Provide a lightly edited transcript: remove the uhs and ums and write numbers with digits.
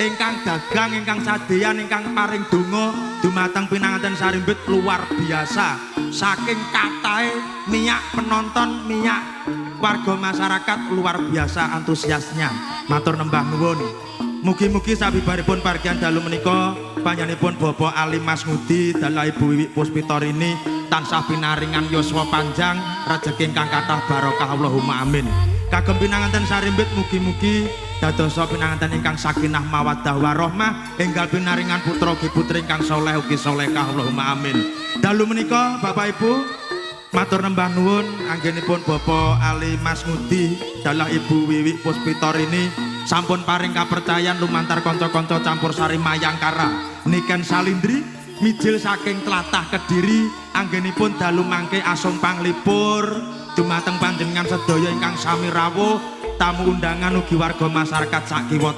ingkang dagang, ingkang sadeyan, ingkang paring donga dumateng pinanganten Sarimbit luar biasa. Saking katahe minyak penonton, minyak warga masyarakat luar biasa antusiasnya. Matur nembah nuwun. Mugi-mugi sabibaripun pargian dalu menika panjenenganipun Bapak Ali Mas Ngudi dalah Ibu Wiwik Puspitorini tansah pinaringan yuswa panjang, rejeki ingkang kathah barokah Allahumma amin. Kagem pinanganten Sarimbit mugi-mugi dadosa pinanganten ingkang sakinah mawaddah warahmah, enggal pinaringan putra ugi putri ingkang saleh ugi salehah Allahumma amin. Dalu menika Bapak Ibu matur nembah nuwun anggenipun Bapak Ali Mas Ngudi dalah Ibu Wiwik Puspitorini sampun paring kapercayan lumantar kanca-kanca campur sari Mayangkara niken Salindri mijil saking tlatah Kediri anggenipun dalu mangke asung panglipur dumateng panjenengan sedaya ingkang sami rawuh tamu undangan ugi warga masyarakat sak kiwa